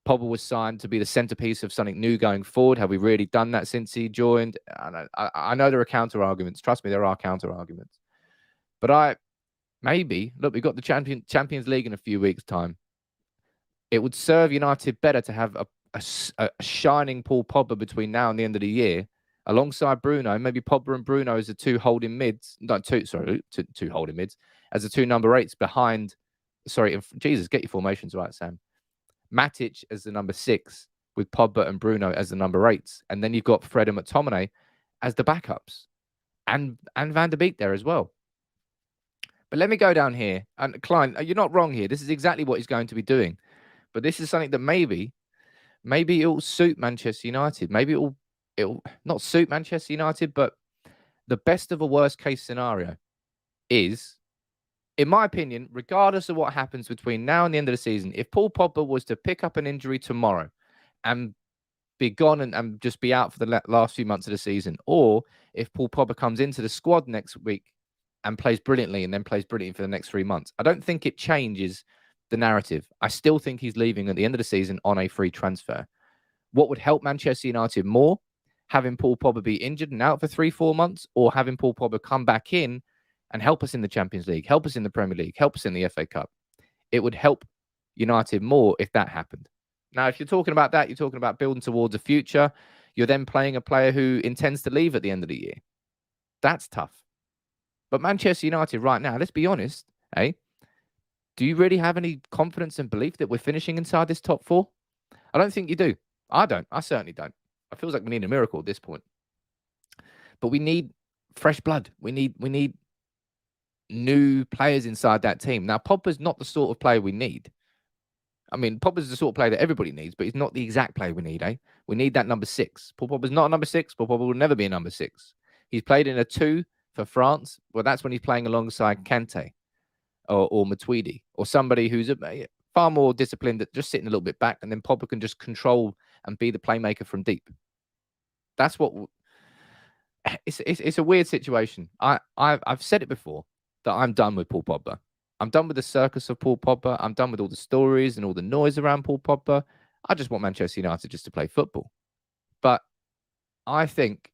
Pogba was signed to be the centerpiece of something new going forward. Have we really done that since he joined? I know there are counter arguments. Trust me, there are counter arguments. But look, we've got the Champions League in a few weeks' time. It would serve United better to have a shining Paul Pogba between now and the end of the year, alongside Bruno. Maybe Pogba and Bruno as the two holding mids. Two holding mids as the two number 8s behind. Sorry, Jesus, get your formations right, Sam. Matic as the number 6 with Pogba and Bruno as the number 8s, and then you've got Fred and McTominay as the backups, and Van der Beek there as well. But let me go down here, and Klein, you're not wrong here. This is exactly what he's going to be doing. But this is something that maybe it'll suit Manchester United. Maybe it'll not suit Manchester United, but the best of a worst case scenario is, in my opinion, regardless of what happens between now and the end of the season, if Paul Pogba was to pick up an injury tomorrow and be gone and just be out for the last few months of the season, or if Paul Pogba comes into the squad next week and plays brilliantly and then plays brilliantly for the next 3 months, I don't think it changes the narrative. I still think he's leaving at the end of the season on a free transfer. What would help Manchester United more? Having Paul Pogba be injured and out for 3-4 months, or having Paul Pogba come back in and help us in the Champions League, help us in the Premier League, help us in the FA Cup? It would help United more if that happened. Now, if you're talking about that, you're talking about building towards a future. You're then playing a player who intends to leave at the end of the year. That's tough. But Manchester United right now, let's be honest, do you really have any confidence and belief that we're finishing inside this top 4? I don't think you do. I don't. I certainly don't. It feels like we need a miracle at this point. But we need fresh blood. We need new players inside that team. Now, Pogba's not the sort of player we need. I mean, Pogba's the sort of player that everybody needs, but he's not the exact player we need, We need that number 6. Paul Pogba's not a number 6. Paul Pogba will never be a number 6. He's played in a 2 for France. Well, that's when he's playing alongside Kante or Matuidi, or somebody who's far more disciplined at just sitting a little bit back, and then Pogba can just control and be the playmaker from deep. That's what... It's a weird situation. I've said it before that I'm done with Paul Pogba. I'm done with the circus of Paul Pogba. I'm done with all the stories and all the noise around Paul Pogba. I just want Manchester United just to play football. But I think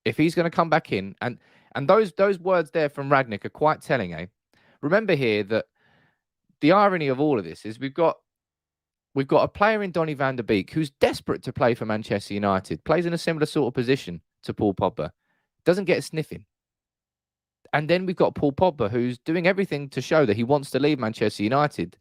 if he's going to come back in, and those words there from Rangnick are quite telling, Remember here that the irony of all of this is we've got a player in Donny van der Beek who's desperate to play for Manchester United, plays in a similar sort of position to Paul Pogba, doesn't get a sniff in. And then we've got Paul Pogba who's doing everything to show that he wants to leave Manchester United.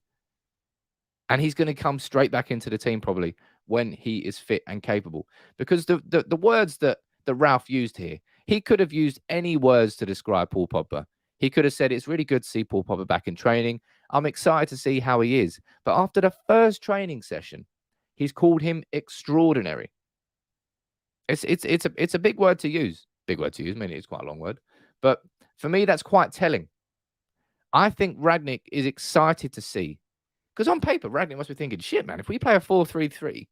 And he's going to come straight back into the team probably when he is fit and capable. Because the words that Ralf used here, he could have used any words to describe Paul Pogba. He could have said, it's really good to see Paul Pogba back in training. I'm excited to see how he is. But after the first training session, he's called him extraordinary. It's a big word to use. Big word to use. I mean, it's quite a long word. But For me, that's quite telling. I think Rangnick is excited to see, because on paper, Rangnick must be thinking, shit, man, if we play a 4-3-3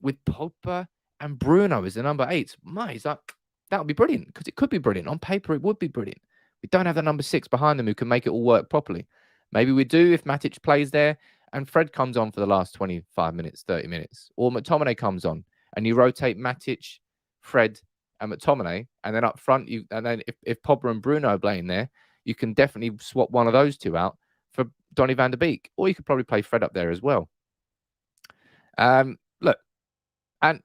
with Pogba and Bruno as the number 8, he's like, that would be brilliant, because it could be brilliant. On paper, it would be brilliant. We don't have the number 6 behind them who can make it all work properly. Maybe we do if Matic plays there and Fred comes on for the last 25 minutes, 30 minutes, or McTominay comes on and you rotate Matic, Fred, and McTominay, and then up front, and then if Pogba and Bruno are playing there, you can definitely swap one of those two out for Donny van der Beek, or you could probably play Fred up there as well. Look, and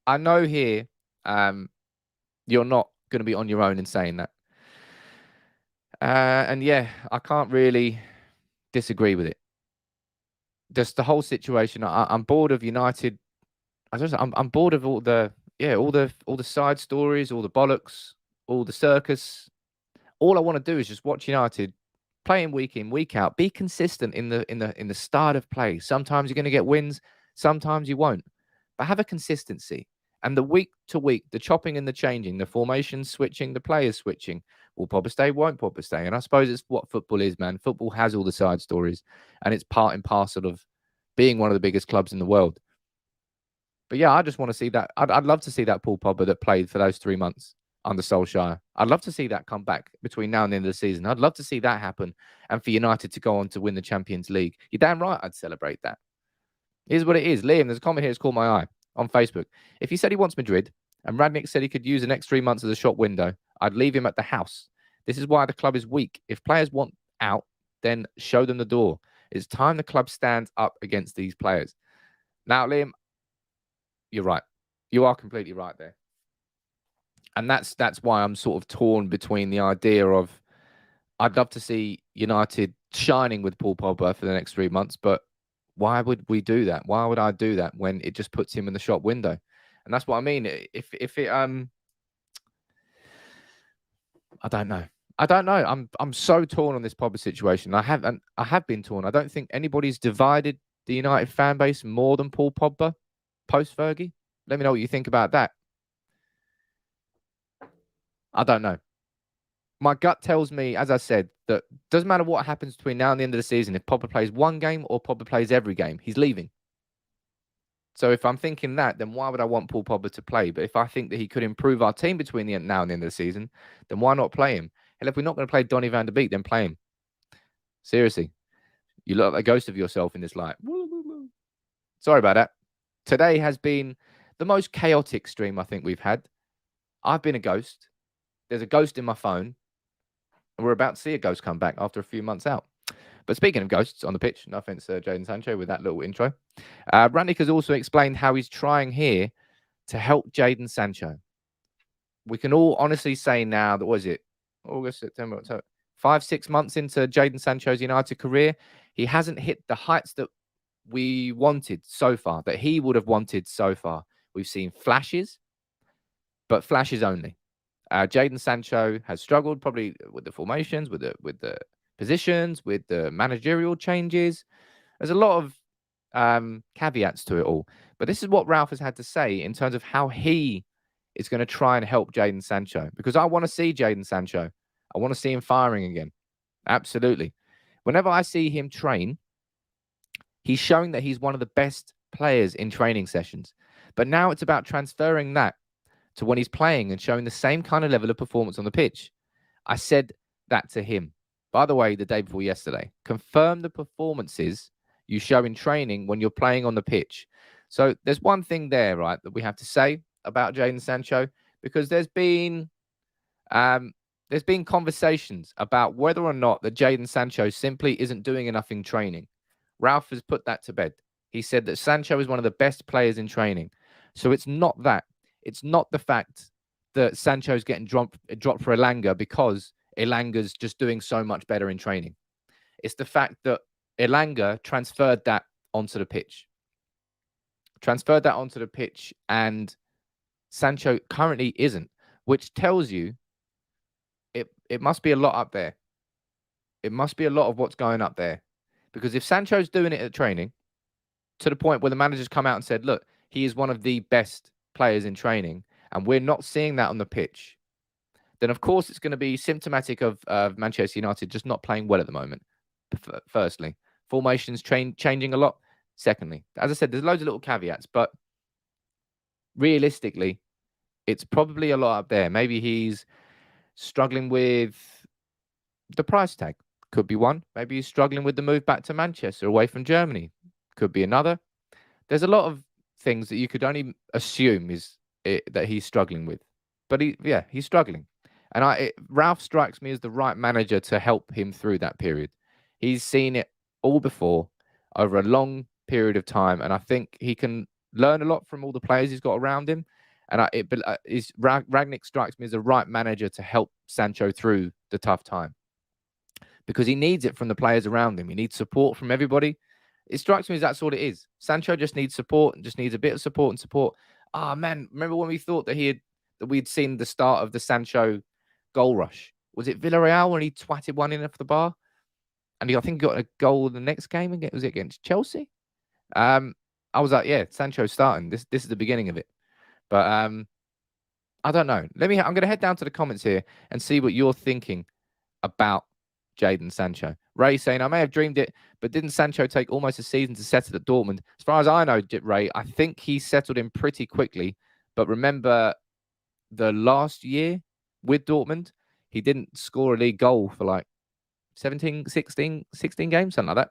I know here you're not going to be on your own in saying that. And yeah, I can't really disagree with it. Just the whole situation. I'm bored of United. I'm bored of all the side stories, all the bollocks, all the circus. All I want to do is just watch United playing week in, week out. Be consistent in the start of play. Sometimes you're going to get wins, sometimes you won't. But have a consistency. And the week to week, the chopping and the changing, the formation switching, the players switching. Will Pogba stay? Won't Pogba stay? And I suppose it's what football is, man. Football has all the side stories, and it's part and parcel of being one of the biggest clubs in the world. But yeah, I just want to see that. I'd love to see that Paul Pogba that played for those 3 months under Solskjaer. I'd love to see that come back between now and the end of the season. I'd love to see that happen, and for United to go on to win the Champions League. You're damn right I'd celebrate that. Here's what it is. Liam, there's a comment here that's caught my eye on Facebook. If he said he wants Madrid, and Rangnick said he could use the next 3 months as a shop window, I'd leave him at the house. This is why the club is weak. If players want out, then show them the door. It's time the club stands up against these players. Now, Liam, you're right. You are completely right there. And that's why I'm sort of torn between the idea of I'd love to see United shining with Paul Pogba for the next 3 months, but why would we do that? Why would I do that when it just puts him in the shop window? And that's what I mean. If it I don't know. I'm so torn on this Pogba situation. I have been torn. I don't think anybody's divided the United fan base more than Paul Pogba post Fergie. Let me know what you think about that. I don't know. My gut tells me, as I said, that doesn't matter what happens between now and the end of the season. If Pogba plays one game or Pogba plays every game, he's leaving. So if I'm thinking that, then why would I want Paul Pogba to play? But if I think that he could improve our team between now and the end of the season, then why not play him? And if we're not going to play Donny van der Beek, then play him. Seriously. You look like a ghost of yourself in this light. Sorry about that. Today has been the most chaotic stream I think we've had. I've been a ghost. There's a ghost in my phone. And we're about to see a ghost come back after a few months out. But speaking of ghosts on the pitch, no offense, Jadon Sancho, with that little intro. Rangnick has also explained how he's trying here to help Jadon Sancho. We can all honestly say now that, what is it? August, September, October. 5-6 months into Jadon Sancho's United career, he hasn't hit the heights that we wanted so far, that he would have wanted so far. We've seen flashes, but flashes only. Jadon Sancho has struggled probably with the formations, with the positions, with the managerial changes. There's a lot of caveats to it all. But this is what Ralf has had to say in terms of how he is going to try and help Jadon Sancho. Because I want to see Jadon Sancho. I want to see him firing again. Absolutely. Whenever I see him train, he's showing that he's one of the best players in training sessions. But now it's about transferring that to when he's playing and showing the same kind of level of performance on the pitch. I said that to him, by the way, the day before yesterday. Confirm the performances you show in training when you're playing on the pitch. So there's one thing there, right, that we have to say about Jadon Sancho, because there's been conversations about whether or not that Jadon Sancho simply isn't doing enough in training. Ralf has put that to bed. He said that Sancho is one of the best players in training. So it's not that. It's not the fact that Sancho's getting dropped for Elanga because Elanga's just doing so much better in training. It's the fact that Elanga transferred that onto the pitch. And Sancho currently isn't, which tells you it must be a lot up there. It must be a lot of what's going up there. Because if Sancho's doing it at training, to the point where the manager's come out and said, look, he is one of the best players in training, and we're not seeing that on the pitch, then of course it's going to be symptomatic of Manchester United just not playing well at the moment. Firstly, formations changing a lot. Secondly, as I said, there's loads of little caveats, but realistically, it's probably a lot up there. Maybe he's struggling with the price tag. Could be one. Maybe he's struggling with the move back to Manchester away from Germany. Could be another. There's a lot of things that you could only assume that he's struggling with. But he's struggling. And Ralf strikes me as the right manager to help him through that period. He's seen it all before over a long period of time. And I think he can learn a lot from all the players he's got around him. And Rangnick strikes me as the right manager to help Sancho through the tough time, because he needs it from the players around him. He needs support from everybody. It strikes me as that's what it is. Sancho just needs support and just needs a bit of support and support. Ah, man, remember when we thought that we'd seen the start of the Sancho goal rush? Was it Villarreal when he twatted one in off the bar? And I think he got a goal in the next game. Was it against Chelsea? I was like, yeah, Sancho's starting. This is the beginning of it. But I don't know. I'm going to head down to the comments here and see what you're thinking about Jadon Sancho. Ray saying, I may have dreamed it, but didn't Sancho take almost a season to settle at Dortmund? As far as I know, Ray, I think he settled in pretty quickly. But remember, the last year with Dortmund, he didn't score a league goal for like 16 games, something like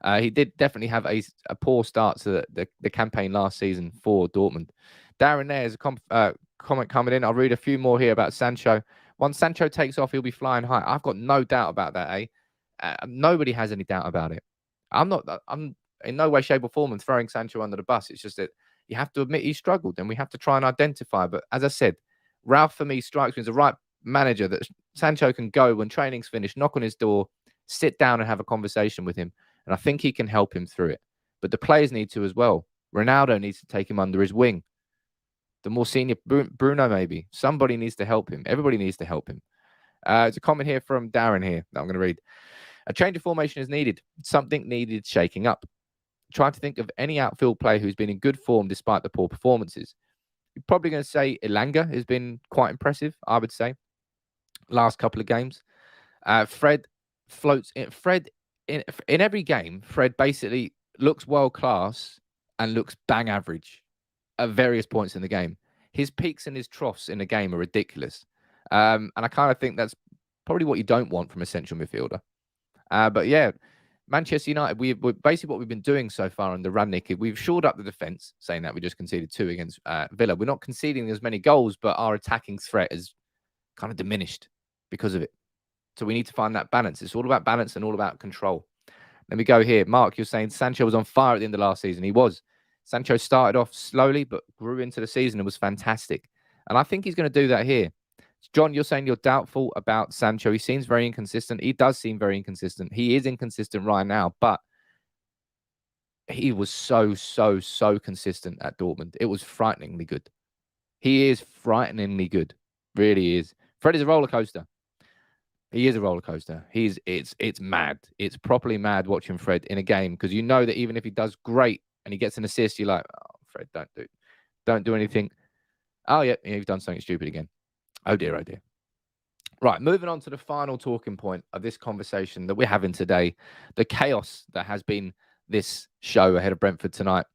that. He did definitely have a poor start to the campaign last season for Dortmund. Darren, there's a comment coming in. I'll read a few more here about Sancho. Once Sancho takes off, he'll be flying high. I've got no doubt about that, nobody has any doubt about it. I'm in no way, shape, or form throwing Sancho under the bus. It's just that you have to admit he struggled, and we have to try and identify. But as I said, Ralf, for me, strikes me as the right manager that Sancho can go when training's finished, knock on his door, sit down and have a conversation with him. And I think he can help him through it. But the players need to as well. Ronaldo needs to take him under his wing. The more senior Bruno, maybe. Somebody needs to help him. Everybody needs to help him. There's a comment here from Darren here that I'm going to read. A change of formation is needed. Something needed shaking up. Trying to think of any outfield player who's been in good form despite the poor performances. You're probably going to say Elanga has been quite impressive, I would say, last couple of games. Fred floats in. In every game, Fred basically looks world class and looks bang average at various points in the game. His peaks and his troughs in the game are ridiculous. And I kind of think that's probably what you don't want from a central midfielder. But yeah, Manchester United, we're basically what we've been doing so far under Rangnick. We've shored up the defence, saying that we just conceded 2 against Villa. We're not conceding as many goals, but our attacking threat has kind of diminished because of it. So we need to find that balance. It's all about balance and all about control. Let me go here. Mark, you're saying Sancho was on fire at the end of last season. He was. Sancho started off slowly, but grew into the season and was fantastic. And I think he's going to do that here. John, you're saying you're doubtful about Sancho. He seems very inconsistent. He does seem very inconsistent. He is inconsistent right now, but he was so consistent at Dortmund. It was frighteningly good. He is frighteningly good. Really is. Fred is a roller coaster. He is a roller coaster. It's mad. It's properly mad watching Fred in a game, because you know that even if he does great and he gets an assist, you're like, oh, Fred, don't do anything. Oh, yeah, you've done something stupid again. Oh, dear, oh, dear. Right, moving on to the final talking point of this conversation that we're having today, the chaos that has been this show ahead of Brentford tonight.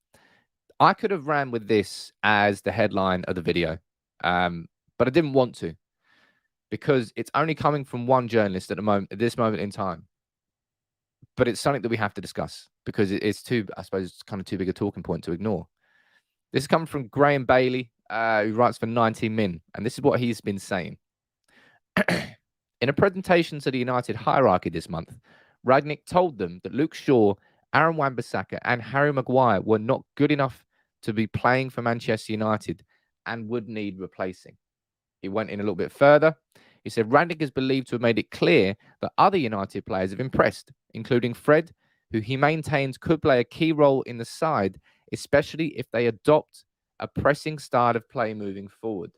I could have ran with this as the headline of the video, but I didn't want to, because it's only coming from one journalist at this moment in time. But it's something that we have to discuss, because it's kind of too big a talking point to ignore. This is coming from Graham Bailey, who writes for 90 Min, and this is what he's been saying. In a presentation to the United hierarchy this month, Rangnick told them that Luke Shaw, Aaron Wan-Bissaka and Harry Maguire were not good enough to be playing for Manchester United and would need replacing. He went in a little bit further. He said Rangnick is believed to have made it clear that other United players have impressed, including Fred, who he maintains could play a key role in the side, especially if they adopt a pressing style of play moving forward.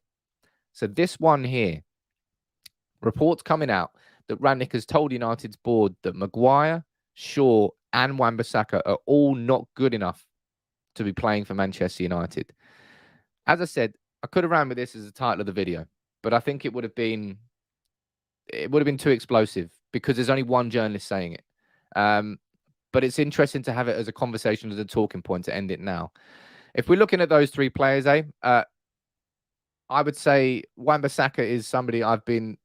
So this one here, reports coming out that Rangnick has told United's board that Maguire, Shaw and Wan-Bissaka are all not good enough to be playing for Manchester United. As I said, I could have ran with this as the title of the video, but I think it would have been it would have been too explosive because there's only one journalist saying it. But it's interesting to have it as a conversation, as a talking point to end it now. If we're looking at those three players, I would say Wan-Bissaka is somebody I've been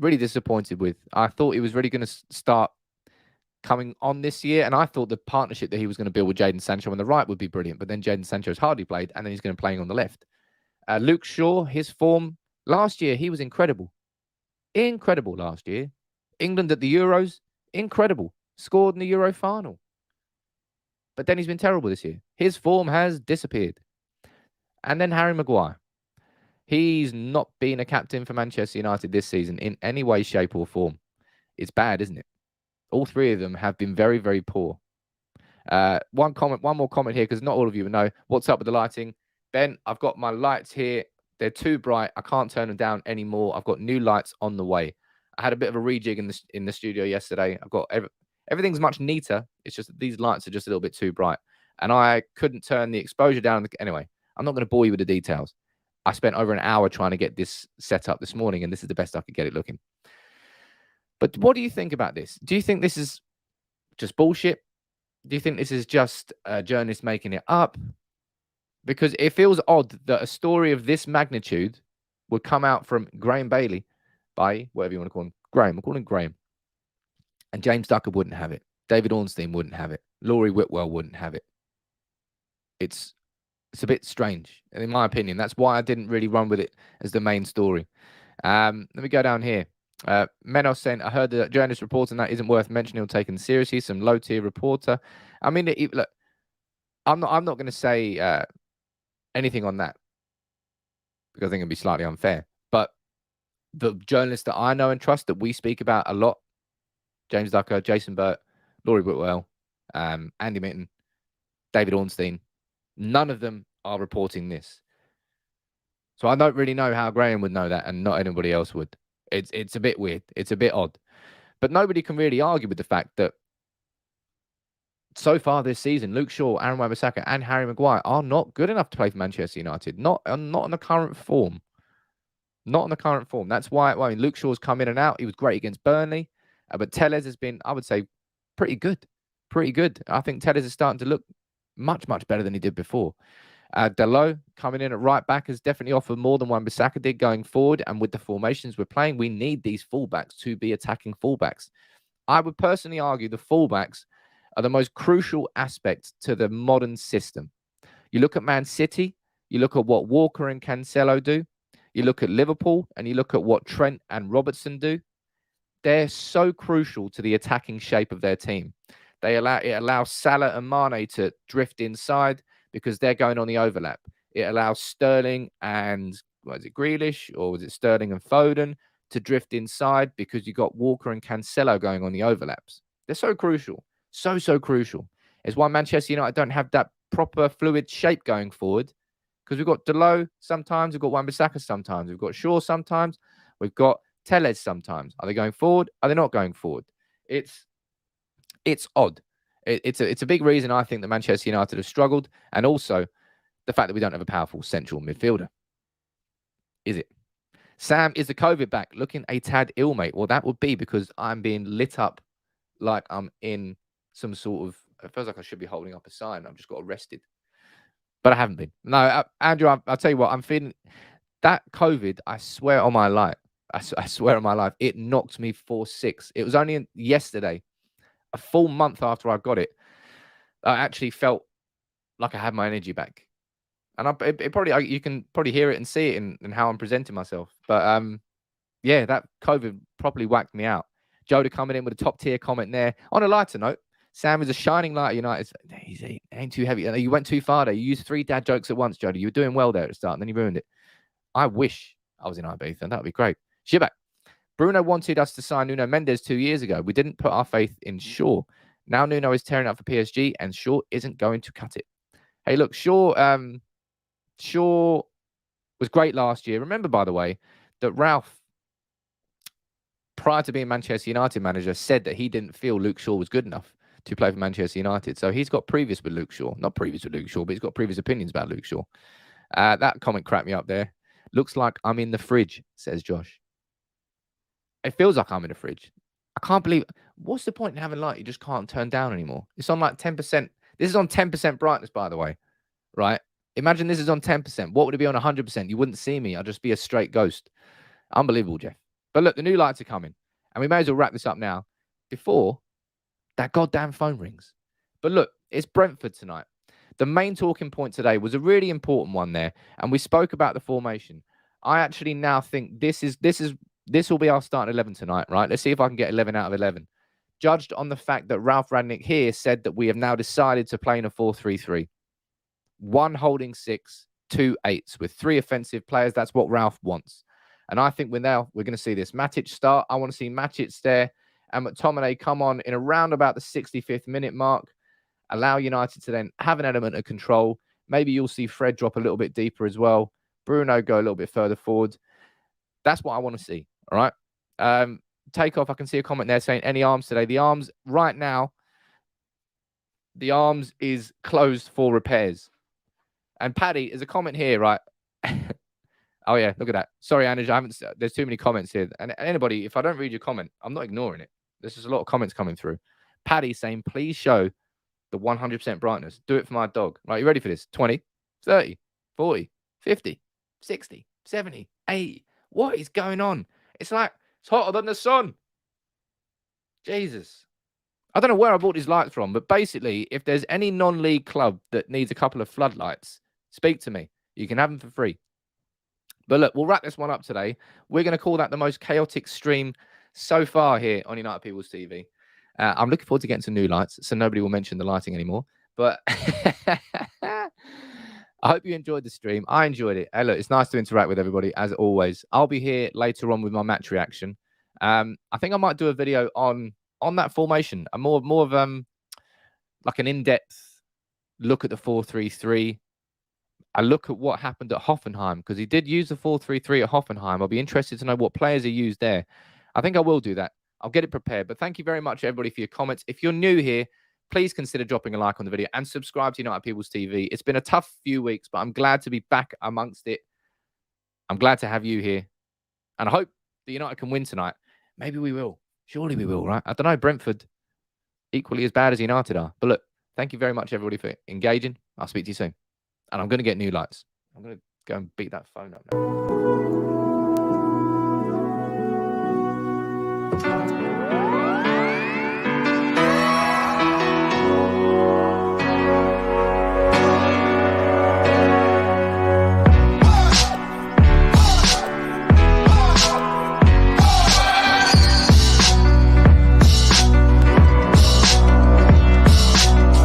really disappointed with. I thought he was really going to start coming on this year, and I thought the partnership that he was going to build with Jadon Sancho on the right would be brilliant, but then Jadon Sancho's hardly played, and then he's going to be playing on the left. Luke Shaw, his form last year, he was incredible. Incredible last year. England at the Euros, incredible. Scored in the Euro final. But then he's been terrible this year. His form has disappeared. And then Harry Maguire. He's not been a captain for Manchester United this season in any way, shape, or form. It's bad, isn't it? All three of them have been very, very poor. One more comment here, because not all of you know. What's up with the lighting? Ben, I've got my lights here. They're too bright. I can't turn them down anymore. I've got new lights on the way. I had a bit of a rejig in the studio yesterday. I've got everything's much neater. It's just that these lights are just a little bit too bright. And I couldn't turn the exposure down. Anyway, I'm not going to bore you with the details. I spent over an hour trying to get this set up this morning, and this is the best I could get it looking. But what do you think about this? Do you think this is just bullshit? Do you think this is just a journalist making it up? Because it feels odd that a story of this magnitude would come out from Graham Bailey, by whatever you want to call him. Graham, we'll call him Graham. And James Ducker wouldn't have it. David Ornstein wouldn't have it. Laurie Whitwell wouldn't have it. It's a bit strange, in my opinion. That's why I didn't really run with it as the main story. Let me go down here. Menos saying, I heard the journalist reporting that isn't worth mentioning or taken seriously. Some low-tier reporter. I mean, look, I'm not going to say anything on that because I think it'd be slightly unfair. But the journalists that I know and trust, that we speak about a lot, James Ducker, Jason Burt, Laurie Whitwell, Andy Mitten, David Ornstein, none of them are reporting this. So I don't really know how Graham would know that and not anybody else would. It's a bit weird. It's a bit odd. But nobody can really argue with the fact that so far this season, Luke Shaw, Aaron Wan-Bissaka, and Harry Maguire are not good enough to play for Manchester United. Not in the current form. Not in the current form. That's why, I mean, Luke Shaw's come in and out. He was great against Burnley. But Telles has been, I would say, pretty good. Pretty good. I think Telles is starting to look much, much better than he did before. Dalot coming in at right back has definitely offered more than Wan-Bissaka did going forward. And with the formations we're playing, we need these fullbacks to be attacking fullbacks. I would personally argue the fullbacks are the most crucial aspect to the modern system. You look at Man City, you look at what Walker and Cancelo do, you look at Liverpool, and you look at what Trent and Robertson do. They're so crucial to the attacking shape of their team. It allows Salah and Mane to drift inside because they're going on the overlap. It allows Sterling and, Grealish, or was it Sterling and Foden to drift inside because you got Walker and Cancelo going on the overlaps. They're so crucial. So crucial. It's why Manchester United don't have that proper fluid shape going forward, because we've got Dalot sometimes, we've got Wan-Bissaka sometimes, we've got Shaw sometimes, we've got Telles sometimes. Are they going forward? Are they not going forward? It's odd. It's a big reason I think that Manchester United have struggled, and also the fact that we don't have a powerful central midfielder. Is it? Sam, is the COVID back? Looking a tad ill, mate. Well, that would be because I'm being lit up like I'm in some sort of, it feels like I should be holding up a sign. I've just got arrested. But I haven't been. No, Andrew, I'll tell you what, I'm feeling that COVID, I swear on my life. I swear on my life, it knocked me 4-6. It was only yesterday, a full month after I got it, I actually felt like I had my energy back. And you can probably hear it and see it in how I'm presenting myself. But yeah, that COVID properly whacked me out. Joda coming in with a top tier comment there. On a lighter note, Sam is a shining light at United. He ain't too heavy. You went too far there. You used 3 dad jokes at once, Joda. You were doing well there at the start, and then you ruined it. I wish I was in Ibiza. That would be great. Shibak. Bruno wanted us to sign Nuno Mendes 2 years ago. We didn't put our faith in Shaw. Now Nuno is tearing up for PSG, and Shaw isn't going to cut it. Hey, look, Shaw was great last year. Remember, by the way, that Ralf, prior to being Manchester United manager, said that he didn't feel Luke Shaw was good enough to play for Manchester United. So he's got previous with Luke Shaw. Not previous with Luke Shaw, but he's got previous opinions about Luke Shaw. That comment cracked me up there. Looks like I'm in the fridge, says Josh. It feels like I'm in a fridge. I can't believe. What's the point in having light you just can't turn down anymore? It's on like 10%. This is on 10% brightness, by the way, right? Imagine this is on 10%. What would it be on 100%? You wouldn't see me. I'd just be a straight ghost. Unbelievable, Jeff. But look, the new lights are coming. And we may as well wrap this up now before that goddamn phone rings. But look, it's Brentford tonight. The main talking point today was a really important one there. And we spoke about the formation. I actually now think this will be our starting 11 tonight, right? Let's see if I can get 11 out of 11. Judged on the fact that Ralf Rangnick here said that we have now decided to play in a 4-3-3. 1 holding 6, 2 8s with 3 offensive players. That's what Ralf wants. And I think we're going to see this. Matic start. I want to see Matic there. And McTominay come on in around about the 65th minute mark. Allow United to then have an element of control. Maybe you'll see Fred drop a little bit deeper as well. Bruno go a little bit further forward. That's what I want to see. All right. Take off. I can see a comment there saying any arms today. The arms right now, the arms is closed for repairs. And Paddy, there's a comment here, right? Oh, yeah, look at that. Sorry, Anuj, there's too many comments here. And anybody, if I don't read your comment, I'm not ignoring it. There's just a lot of comments coming through. Paddy saying, please show the 100% brightness. Do it for my dog. Right, you ready for this? 20, 30, 40, 50, 60, 70, 80. What is going on? It's like, it's hotter than the sun. Jesus. I don't know where I bought these lights from, but basically, if there's any non-league club that needs a couple of floodlights, speak to me. You can have them for free. But look, we'll wrap this one up today. We're going to call that the most chaotic stream so far here on United People's TV. I'm looking forward to getting some new lights, so nobody will mention the lighting anymore. But I hope you enjoyed the stream. I enjoyed it. Hey, look, it's nice to interact with everybody, as always. I'll be here later on with my match reaction. I think I might do a video on that formation, a more of like an in-depth look at the 4-3-3. I look at what happened at Hoffenheim, because he did use the 4-3-3 at Hoffenheim. I'll be interested to know what players are used there. I think I will do that. I'll get it prepared. But thank you very much, everybody, for your comments. If you're new here, please consider dropping a like on the video and subscribe to United People's TV. It's been a tough few weeks, but I'm glad to be back amongst it. I'm glad to have you here. And I hope that United can win tonight. Maybe we will. Surely we will, right? I don't know. Brentford, equally as bad as United are. But look, thank you very much, everybody, for engaging. I'll speak to you soon. And I'm going to get new lights. I'm going to go and beat that phone up now.